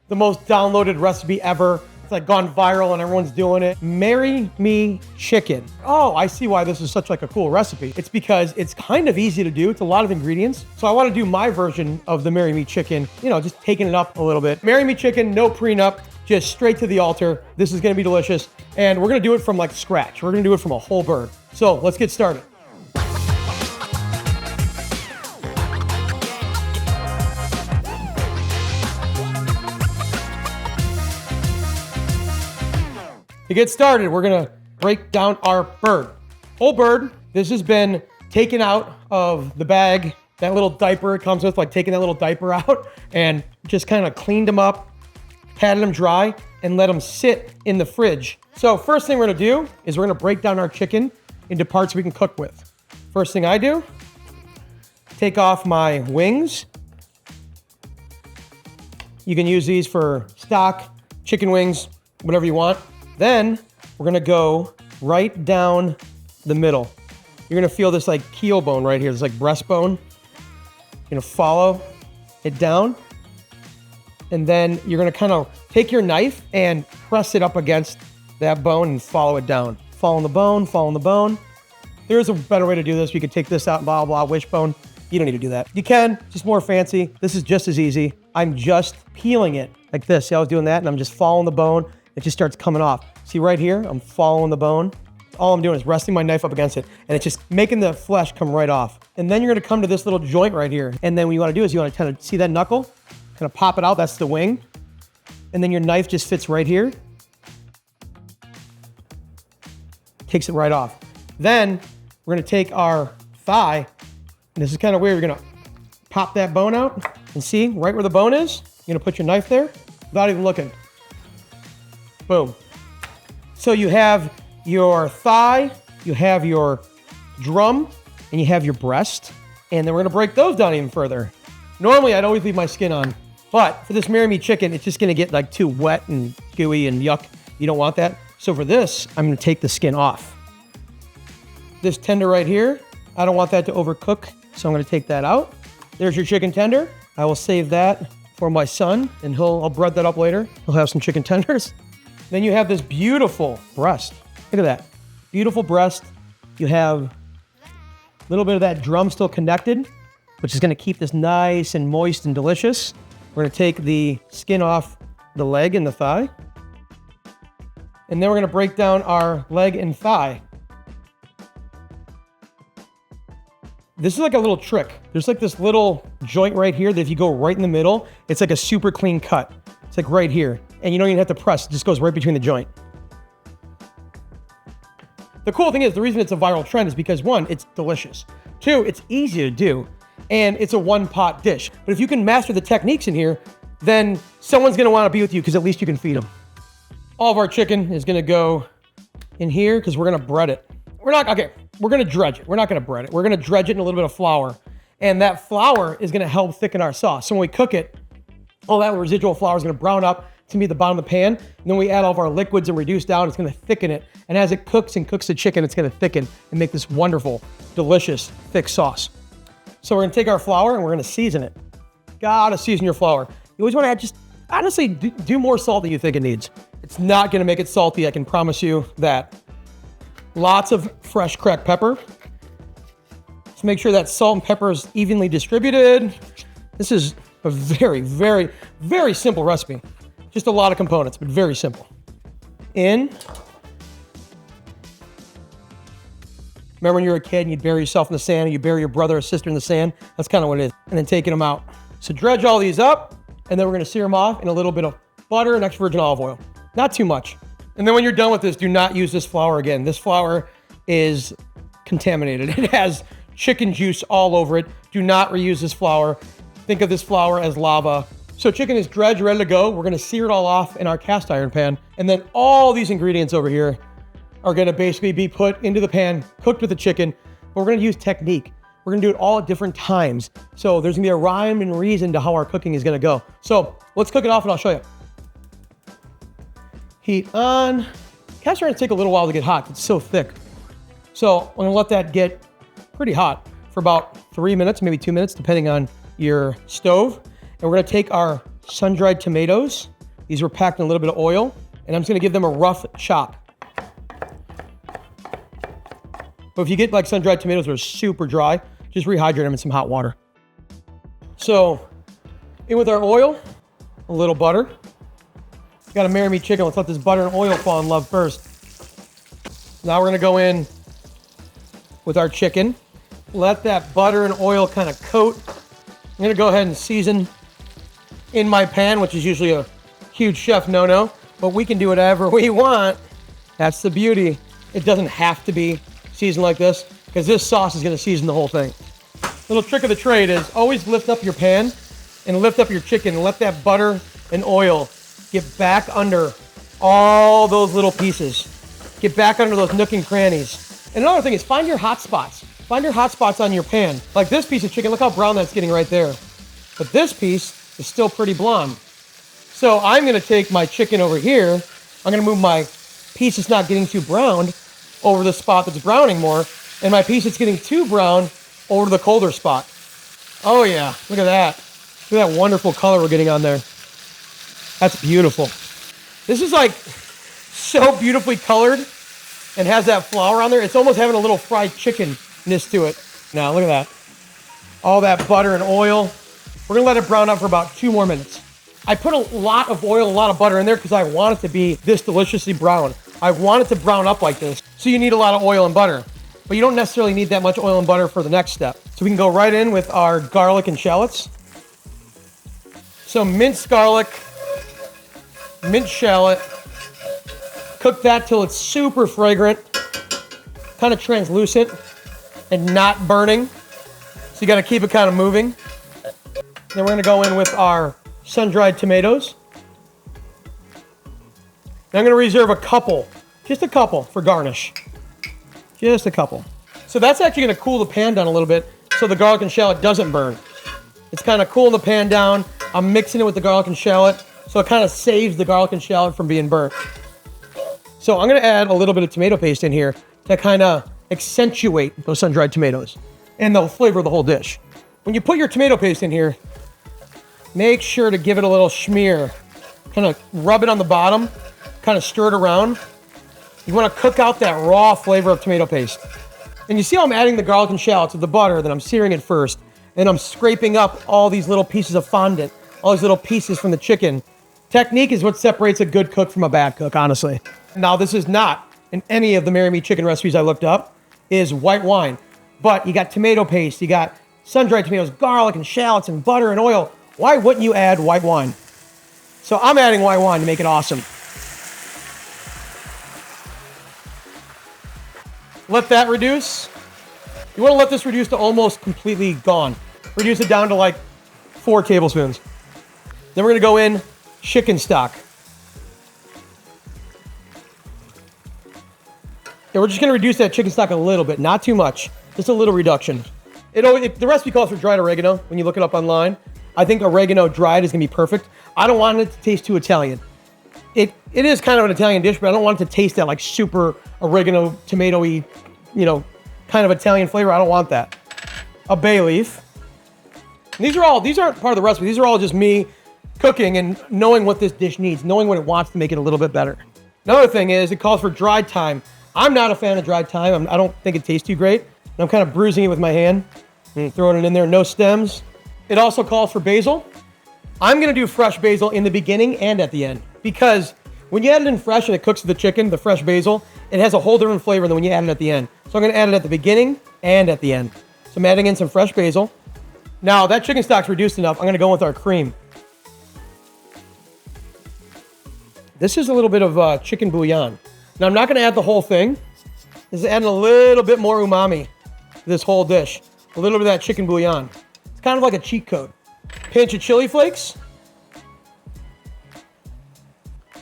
the most downloaded recipe ever. It's like gone viral and everyone's doing it. Marry Me Chicken. Oh, I see why this is such like a cool recipe. It's because it's kind of easy to do. It's a lot of ingredients. So I want to do my version of the Marry Me Chicken, you know, just taking it up a little bit. Marry Me Chicken, no prenup, just straight to the altar. This is going to be delicious. And we're going to do it from like scratch. We're going to do it from a whole bird. So let's get started. To get started, we're gonna break down our bird. Whole bird, this has been taken out of the bag, that little diaper it comes with, like taking that little diaper out and just kind of cleaned them up, patted them dry, and let them sit in the fridge. So first thing we're gonna do is we're gonna break down our chicken into parts we can cook with. First thing I do, take off my wings. You can use these for stock, chicken wings, whatever you want. Then we're gonna go right down the middle. You're gonna feel this like keel bone right here, this like breastbone. You're gonna follow it down. And then you're gonna kind of take your knife and press it up against that bone and follow it down. Following the bone, following the bone. There is a better way to do this. You could take this out, blah, blah, wishbone. You don't need to do that. You can, just more fancy. This is just as easy. I'm just peeling it like this. See how I was doing that? And I'm just following the bone. It just starts coming off. See right here, I'm following the bone. All I'm doing is resting my knife up against it, and it's just making the flesh come right off. And then you're gonna come to this little joint right here. And then what you wanna do is you wanna kind of see that knuckle, kind of pop it out, that's the wing. And then your knife just fits right here. Takes it right off. Then we're gonna take our thigh, and this is kind of weird, you're gonna pop that bone out, and see right where the bone is, you're gonna put your knife there without even looking. Boom. So you have your thigh, you have your drum, and you have your breast. And then we're gonna break those down even further. Normally, I'd always leave my skin on, but for this Marry Me Chicken, it's just gonna get like too wet and gooey and yuck. You don't want that. So for this, I'm gonna take the skin off. This tender right here, I don't want that to overcook, so I'm gonna take that out. There's your chicken tender. I will save that for my son, and I'll bread that up later. He'll have some chicken tenders. Then you have this beautiful breast. Look at that. Beautiful breast. You have a little bit of that drum still connected, which is gonna keep this nice and moist and delicious. We're gonna take the skin off the leg and the thigh. And then we're gonna break down our leg and thigh. This is like a little trick. There's like this little joint right here that if you go right in the middle, it's like a super clean cut. It's like right here. And you don't even have to press, it just goes right between the joint. The cool thing is, the reason it's a viral trend is because one, it's delicious. Two, it's easy to do. And it's a one-pot dish. But if you can master the techniques in here, then someone's gonna wanna be with you because at least you can feed them. All of our chicken is gonna go in here because we're gonna bread it. We're gonna dredge it. We're not gonna bread it. We're gonna dredge it in a little bit of flour. And that flour is gonna help thicken our sauce. So when we cook it, all that residual flour is gonna brown up to be the bottom of the pan. And then we add all of our liquids and reduce down, it's gonna thicken it. And as it cooks and cooks the chicken, it's gonna thicken and make this wonderful, delicious, thick sauce. So we're gonna take our flour and we're gonna season it. Gotta season your flour. You always wanna add just, honestly, do more salt than you think it needs. It's not gonna make it salty, I can promise you that. Lots of fresh cracked pepper. Just make sure that salt and pepper is evenly distributed. This is a very, very, very simple recipe. Just a lot of components, but very simple. In. Remember when you were a kid and you'd bury yourself in the sand, and you bury your brother or sister in the sand? That's kind of what it is. And then taking them out. So dredge all these up, and then we're gonna sear them off in a little bit of butter and extra virgin olive oil. Not too much. And then when you're done with this, do not use this flour again. This flour is contaminated. It has chicken juice all over it. Do not reuse this flour. Think of this flour as lava. So chicken is dredged, ready to go. We're gonna sear it all off in our cast iron pan. And then all these ingredients over here are gonna basically be put into the pan, cooked with the chicken. But we're gonna use technique. We're gonna do it all at different times. So there's gonna be a rhyme and reason to how our cooking is gonna go. So let's cook it off and I'll show you. Heat on. Cast iron take a little while to get hot. It's so thick. So I'm gonna let that get pretty hot for about 3 minutes, maybe 2 minutes, depending on your stove. And we're gonna take our sun-dried tomatoes These were packed in a little bit of oil, and I'm just gonna give them a rough chop. But if you get like sun-dried tomatoes that are super dry, just rehydrate them in some hot water. So, in with our oil, a little butter. Got a marry me chicken. Let's let this butter and oil fall in love first. Now we're gonna go in with our chicken. Let that butter and oil kind of coat. I'm gonna go ahead and season in my pan, which is usually a huge chef no-no, but we can do whatever we want. That's the beauty. It doesn't have to be seasoned like this, because this sauce is gonna season the whole thing. Little trick of the trade is always lift up your pan and lift up your chicken and let that butter and oil get back under all those little pieces. Get back under those nook and crannies. And another thing is find your hot spots. Find your hot spots on your pan. Like this piece of chicken, look how brown that's getting right there. But this piece is still pretty blonde. So I'm gonna take my chicken over here. I'm gonna move my piece that's not getting too browned over the spot that's browning more, and my piece that's getting too brown over to the colder spot. Oh yeah, look at that. Look at that wonderful color we're getting on there. That's beautiful. This is like so beautifully colored and has that flour on there. It's almost having a little fried chicken-ness to it. Now, look at that. All that butter and oil. We're gonna let it brown up for about 2 more minutes. I put a lot of oil, a lot of butter in there because I want it to be this deliciously brown. I want it to brown up like this. So you need a lot of oil and butter. But you don't necessarily need that much oil and butter for the next step. So we can go right in with our garlic and shallots. So minced garlic, minced shallot. Cook that till it's super fragrant, kind of translucent and not burning. So you gotta keep it kind of moving. Then we're gonna go in with our sun-dried tomatoes. And I'm gonna reserve a couple, just a couple for garnish. Just a couple. So that's actually gonna cool the pan down a little bit so the garlic and shallot doesn't burn. It's kind of cooling the pan down. I'm mixing it with the garlic and shallot, so it kind of saves the garlic and shallot from being burnt. So I'm gonna add a little bit of tomato paste in here to kind of accentuate those sun-dried tomatoes and the flavor of the whole dish. When you put your tomato paste in here, make sure to give it a little smear. Kind of rub it on the bottom, kind of stir it around. You wanna cook out that raw flavor of tomato paste. And you see how I'm adding the garlic and shallots with the butter, then I'm searing it first, and I'm scraping up all these little pieces of fondant, all these little pieces from the chicken. Technique is what separates a good cook from a bad cook, honestly. Now, this is not in any of the Marry Me chicken recipes I looked up, is white wine. But you got tomato paste, you got sun-dried tomatoes, garlic and shallots and butter and oil. Why wouldn't you add white wine? So I'm adding white wine to make it awesome. Let that reduce. You want to let this reduce to almost completely gone. Reduce it down to like 4 tablespoons. Then we're going to go in chicken stock. And we're just going to reduce that chicken stock a little bit, not too much, just a little reduction. The recipe calls for dried oregano when you look it up online. I think oregano dried is going to be perfect. I don't want it to taste too Italian. It is kind of an Italian dish, but I don't want it to taste that like super oregano, tomatoey, kind of Italian flavor. I don't want that. A bay leaf. And these aren't part of the recipe. These are all just me cooking and knowing what this dish needs, knowing what it wants to make it a little bit better. Another thing is it calls for dried thyme. I'm not a fan of dried thyme. I don't think it tastes too great. And I'm kind of bruising it with my hand and throwing it in there. No stems. It also calls for basil. I'm going to do fresh basil in the beginning and at the end because when you add it in fresh and it cooks the chicken, the fresh basil, it has a whole different flavor than when you add it at the end. So I'm going to add it at the beginning and at the end. So I'm adding in some fresh basil. Now that chicken stock's reduced enough. I'm going to go with our cream. This is a little bit of chicken bouillon. Now, I'm not going to add the whole thing. This is adding a little bit more umami to this whole dish. A little bit of that chicken bouillon. It's kind of like a cheat code. Pinch of chili flakes.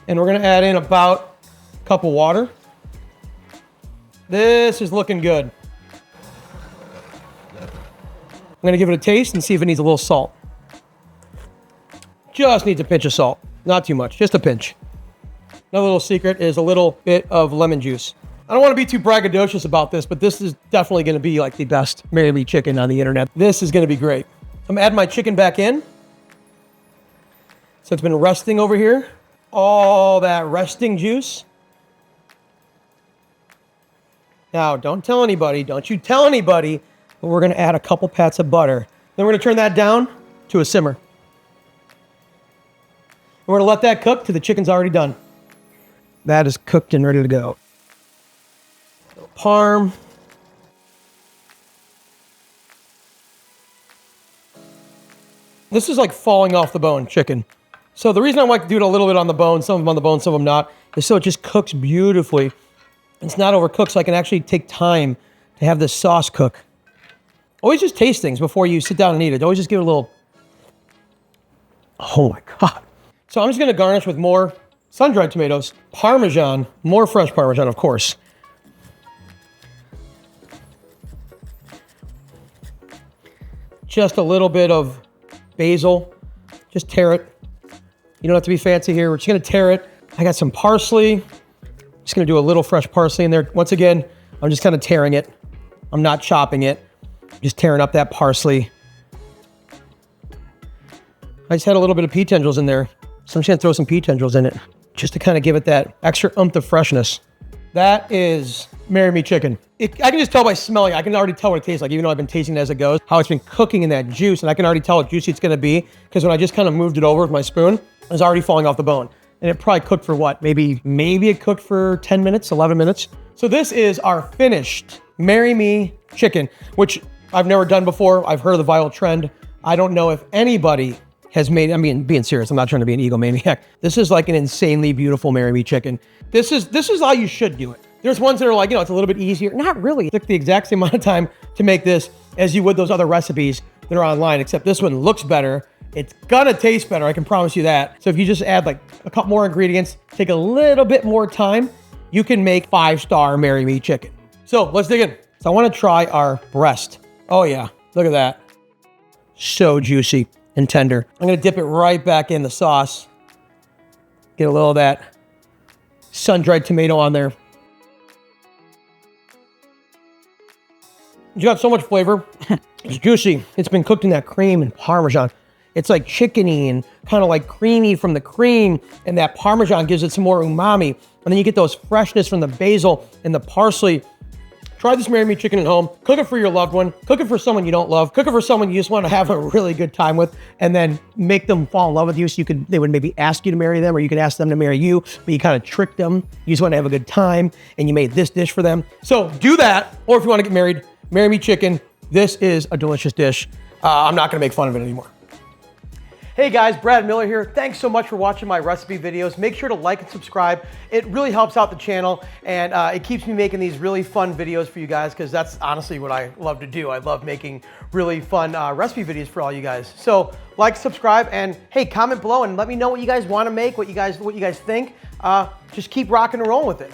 And we're going to add in about a cup of water. This is looking good. I'm going to give it a taste and see if it needs a little salt. Just needs a pinch of salt. Not too much, just a pinch. Another little secret is a little bit of lemon juice. I don't want to be too braggadocious about this, but this is definitely going to be like the best Marry Me chicken on the internet. This is going to be great. I'm adding my chicken back in. So it's been resting over here. all that resting juice. Now, don't tell anybody, don't you tell anybody, but we're gonna add a couple pats of butter. Then we're gonna turn that down to a simmer. We're gonna let that cook till the chicken's already done. That is cooked and ready to go. Parm. This is like falling off the bone chicken. So the reason I like to do it a little bit on the bone, some of them on the bone, some of them not, is so it just cooks beautifully. It's not overcooked, so I can actually take time to have this sauce cook. Always just taste things before you sit down and eat it. Always just give it a little... Oh my God. So I'm just gonna garnish with more sun-dried tomatoes, Parmesan, more fresh Parmesan, of course. Just a little bit of basil, just tear it. You don't have to be fancy here. We're just gonna tear it. I got some parsley. Just gonna do a little fresh parsley in there. Once again, I'm just kind of tearing it. I'm not chopping it. Just tearing up that parsley. I just had a little bit of pea tendrils in there. So I'm just gonna throw some pea tendrils in it just to kind of give it that extra oomph of freshness. That is Marry Me chicken. I can just tell by smelling. I can already tell what it tastes like, even though I've been tasting it as it goes, how it's been cooking in that juice, and I can already tell how juicy it's gonna be, because when I just kind of moved it over with my spoon, it was already falling off the bone. And it probably cooked for what? Maybe it cooked for 10 minutes, 11 minutes. So this is our finished Marry Me chicken, which I've never done before. I've heard of the viral trend. I don't know if anybody has made, I mean, being serious, I'm not trying to be an egomaniac. This is like an insanely beautiful Marry Me chicken. This is how you should do it. There's ones that are like, it's a little bit easier. Not really. It took the exact same amount of time to make this as you would those other recipes that are online, except this one looks better. It's gonna taste better, I can promise you that. So if you just add like a couple more ingredients, take a little bit more time, you can make 5-star Marry Me chicken. So let's dig in. So I wanna try our breast. Oh yeah, look at that. So juicy and tender. I'm gonna dip it right back in the sauce. Get a little of that sun-dried tomato on there. You got so much flavor. It's juicy. It's been cooked in that cream and Parmesan. It's like chickeny and kind of like creamy from the cream, and that Parmesan gives it some more umami. And then you get those freshness from the basil and the parsley. Try this Marry Me chicken at home. Cook it for your loved one. Cook it for someone you don't love. Cook it for someone you just want to have a really good time with, and then make them fall in love with you, so they would maybe ask you to marry them, or you could ask them to marry you, but you kind of tricked them. You just want to have a good time, and you made this dish for them. So do that, or if you want to get married, Marry Me chicken. This is a delicious dish. I'm not gonna make fun of it anymore. Hey guys, Brad Miller here. Thanks so much for watching my recipe videos. Make sure to like and subscribe. It really helps out the channel, and it keeps me making these really fun videos for you guys, because that's honestly what I love to do. I love making really fun recipe videos for all you guys. So like, subscribe, and hey, comment below and let me know what you guys want to make, what you guys think. Just keep rocking and rolling with it.